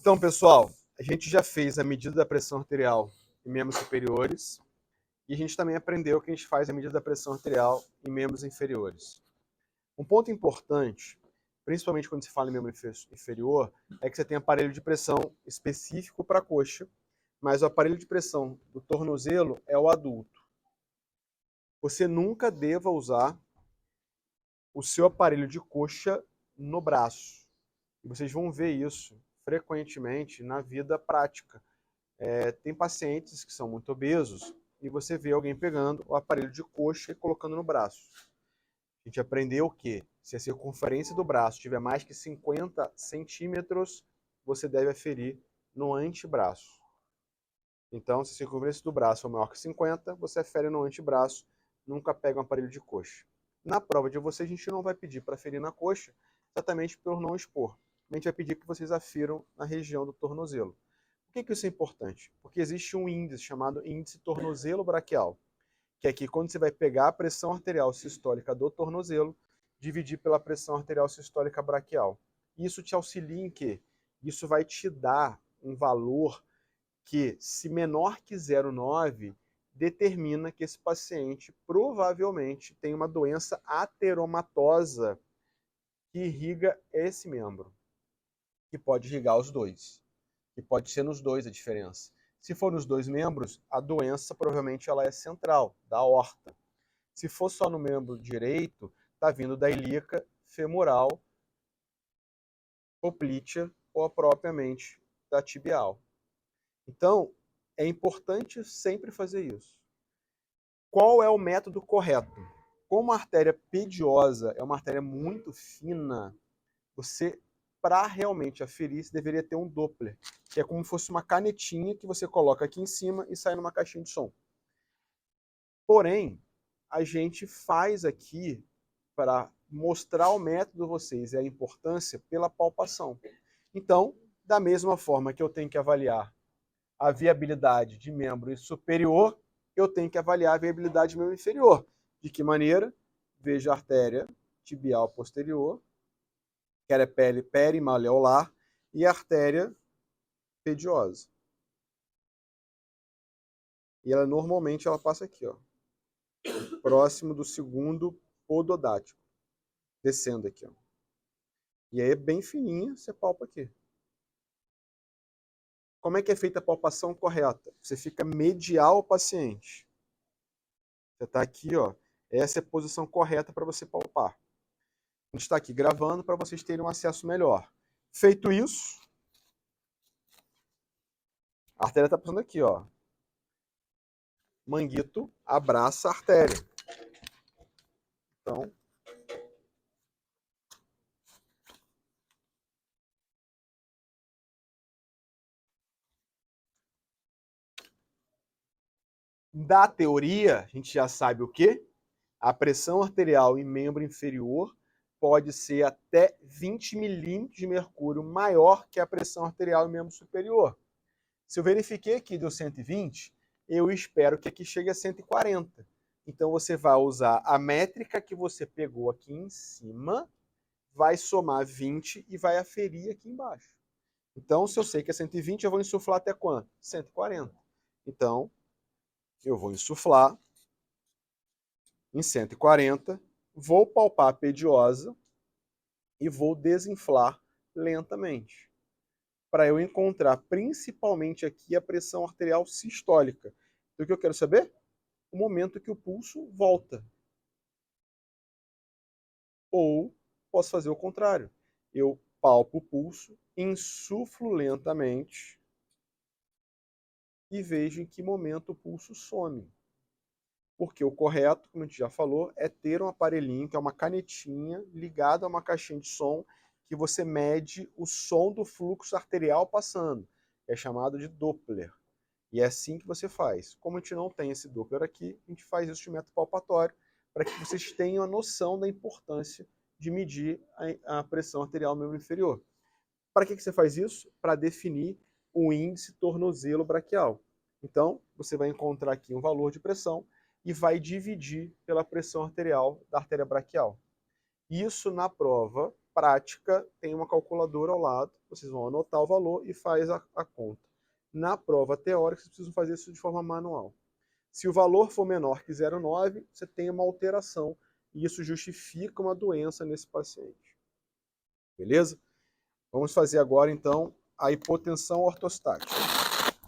Então, pessoal, a gente já fez a medida da pressão arterial em membros superiores e a gente também aprendeu que a gente faz a medida da pressão arterial em membros inferiores. Um ponto importante, principalmente quando se fala em membro inferior, é que você tem aparelho de pressão específico para a coxa, mas o aparelho de pressão do tornozelo é o adulto. Você nunca deva usar o seu aparelho de coxa no braço. E vocês vão ver isso frequentemente na vida prática. Tem pacientes que são muito obesos e você vê alguém pegando o aparelho de coxa e colocando no braço. A gente aprendeu que se a circunferência do braço tiver mais que 50 centímetros, você deve aferir no antebraço. Então, se a circunferência do braço for maior que 50, você afere no antebraço, nunca pega um aparelho de coxa. Na prova de vocês, a gente não vai pedir para aferir na coxa, exatamente por não expor. A gente vai pedir que vocês afiram na região do tornozelo. Por que isso é importante? Porque existe um índice chamado índice tornozelo braquial, que é que quando você vai pegar a pressão arterial sistólica do tornozelo, dividir pela pressão arterial sistólica braquial. Isso te auxilia em quê? Isso vai te dar um valor que, se menor que 0,9, determina que esse paciente provavelmente tem uma doença ateromatosa que irriga esse membro, que pode irrigar os dois, que pode ser nos dois a diferença. Se for nos dois membros, a doença provavelmente ela é central, da aorta. Se for só no membro direito, está vindo da ilíaca femoral, poplítea ou propriamente da tibial. Então, é importante sempre fazer isso. Qual é o método correto? Como a artéria pediosa é uma artéria muito fina, você, para realmente aferir, você deveria ter um Doppler, que é como se fosse uma canetinha que você coloca aqui em cima e sai numa caixinha de som. Porém, a gente faz aqui para mostrar o método de vocês e a importância pela palpação. Então, da mesma forma que eu tenho que avaliar a viabilidade de membro superior, eu tenho que avaliar a viabilidade de membro inferior. De que maneira? Veja a artéria tibial posterior, que é perimaleolar, e a artéria pediosa. E ela normalmente ela passa aqui, ó, próximo do segundo pododático, descendo aqui, ó. E aí é bem fininha, você palpa aqui. Como é que é feita a palpação correta? Você fica medial ao paciente. Você está aqui, ó. Essa é a posição correta para você palpar. A gente está aqui gravando para vocês terem um acesso melhor. Feito isso, a artéria está passando aqui, ó. Manguito abraça a artéria. Então, da teoria, a gente já sabe o quê? A pressão arterial em membro inferior pode ser até 20 milímetros de mercúrio maior que a pressão arterial em membro superior. Se eu verifiquei aqui deu 120, eu espero que aqui chegue a 140. Então você vai usar a métrica que você pegou aqui em cima, vai somar 20 e vai aferir aqui embaixo. Então, se eu sei que é 120, eu vou insuflar até quanto? 140. Então, eu vou insuflar em 140, vou palpar a pediosa e vou desinflar lentamente, para eu encontrar principalmente aqui a pressão arterial sistólica. Então, o que eu quero saber? O momento que o pulso volta. Ou posso fazer o contrário. Eu palpo o pulso, insuflo lentamente e vejo em que momento o pulso some. Porque o correto, como a gente já falou, é ter um aparelhinho, que é uma canetinha, ligada a uma caixinha de som, que você mede o som do fluxo arterial passando. É chamado de Doppler. E é assim que você faz. Como a gente não tem esse Doppler aqui, a gente faz isso de método palpatório, para que vocês tenham a noção da importância de medir a pressão arterial no membro inferior. Para que você faz isso? Para definir o índice tornozelo braquial. Então, você vai encontrar aqui um valor de pressão e vai dividir pela pressão arterial da artéria braquial. Isso na prova, prática tem uma calculadora ao lado, vocês vão anotar o valor e faz a conta. Na prova teórica, vocês precisam fazer isso de forma manual. Se o valor for menor que 0,9, você tem uma alteração e isso justifica uma doença nesse paciente. Beleza? Vamos fazer agora, então, a hipotensão ortostática.